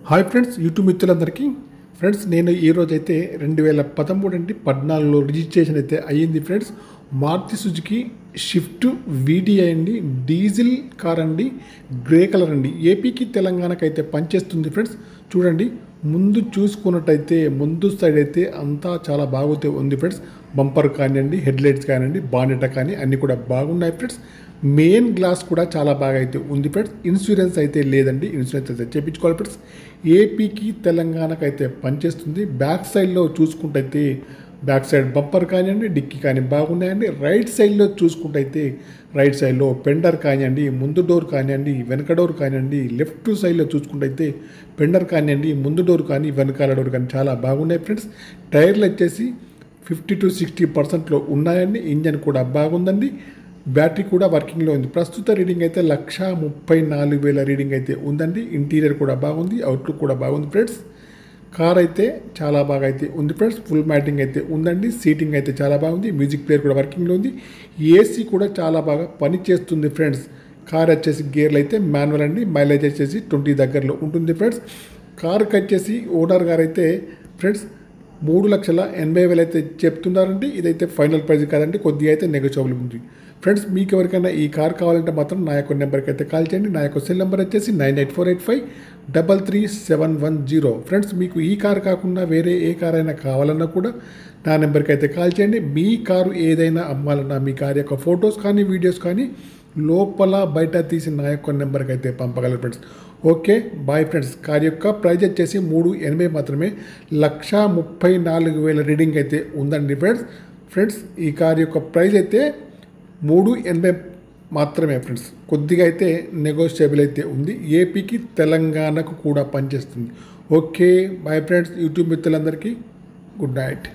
Hi friends, YouTube మిత్రులందరికీ friends, నేను ఈరోజైతే 2013 అండి 14లో రిజిస్ట్రేషన్ అయితే అయ్యింది friends. Maruti Suzuki Swift VDI అండి, డీజిల్ కార్ అండి, గ్రే కలర్ అండి. ఏపీకి తెలంగాణకి అయితే పనిచేస్తుంది ఫ్రెండ్స్. చూడండి, ముందు చూసుకున్నట్టయితే ముందు సైడ్ అయితే అంతా చాలా బాగుతే ఉంది ఫ్రెండ్స్. బంపర్ కానివ్వండి, హెడ్ లైట్స్ కానివ్వండి, బానెట్ కానీ అన్నీ కూడా బాగున్నాయి ఫ్రెండ్స్. మెయిన్ గ్లాస్ కూడా చాలా బాగా అయితే ఉంది ఫ్రెండ్స్. ఇన్సూరెన్స్ అయితే లేదండి, ఇన్సూరెన్స్ అయితే చేయించుకోవాలి ఫ్రెండ్స్. ఏపీకి తెలంగాణకు అయితే పనిచేస్తుంది. బ్యాక్ సైడ్లో చూసుకుంటైతే బ్యాక్ సైడ్ బంపర్ కానివ్వండి, డిక్కీ కానీ బాగున్నాయండి. రైట్ సైడ్లో చూసుకుంటైతే రైట్ సైడ్లో పెండర్ కానివ్వండి, ముందు డోర్ కానివ్వండి, వెనక డోర్ కానివ్వండి, లెఫ్ట్ సైడ్లో చూసుకుంటైతే పెండర్ కానివ్వండి, ముందు డోర్ కానీ వెనకాల డోర్ కానీ చాలా బాగున్నాయి ఫ్రెండ్స్. టైర్లు వచ్చేసి 50 to 60% ఉన్నాయండి. ఇంజన్ కూడా బాగుందండి. బ్యాటరీ కూడా వర్కింగ్లో ఉంది. ప్రస్తుత రీడింగ్ అయితే 1,34,000 రీడింగ్ అయితే ఉందండి. ఇంటీరియర్ కూడా బాగుంది, అవుట్లుక్ కూడా బాగుంది ఫ్రెండ్స్. కార్ అయితే చాలా బాగా అయితే ఉంది ఫ్రెండ్స్. ఫుల్ మ్యాటింగ్ అయితే ఉందండి. సీటింగ్ అయితే చాలా బాగుంది. మ్యూజిక్ ప్లేయర్ కూడా వర్కింగ్లో ఉంది. ఏసీ కూడా చాలా బాగా పనిచేస్తుంది ఫ్రెండ్స్. కార్ వచ్చేసి గేర్లు అయితే మాన్యువల్ అండి. మైలేజ్ వచ్చేసి 20 దగ్గరలో ఉంటుంది ఫ్రెండ్స్. కార్కి వచ్చేసి ఓనర్ గారు అయితే ఫ్రెండ్స్ 3,80,000 అయితే చెప్తున్నారండి. ఇదైతే ఫైనల్ ప్రైస్ కాదండి, కొద్దిగా అయితే నెగోషియబుల్ ఉంది ఫ్రెండ్స్. మీకు ఎవరికైనా ఈ కార్ కావాలంటే మాత్రం నా యొక్క నెంబర్కి అయితే కాల్ చేయండి. నా యొక్క సెల్ నెంబర్ వచ్చేసి 9848533710 ఫ్రెండ్స్. మీకు ఈ కార్ కాకుండా వేరే ఏ కార్ అయినా కావాలన్నా కూడా నా నెంబర్కి అయితే కాల్ చేయండి. మీ కారు ఏదైనా అమ్మాలన్నా మీ కార్ యొక్క ఫొటోస్ కానీ వీడియోస్ కానీ లోపల బయట తీసి నా యొక్క నెంబర్కి అయితే పంపగలరు friends. Okay, bye friends. Car యొక్క ప్రైజ్ వచ్చేసి 3,80,000 మాత్రమే. 1,34,000 రీడింగ్ అయితే ఉందండి ఫ్రెండ్స్. ఈ కార్ యొక్క ప్రైజ్ అయితే 3,80,000 మాత్రమే ఫ్రెండ్స్. కొద్దిగా అయితే నెగోషియబుల్ అయితే ఉంది. ఏపీకి తెలంగాణకు కూడా పనిచేస్తుంది. Okay, bye friends. యూట్యూబ్ మిత్రులందరికీ గుడ్ నైట్.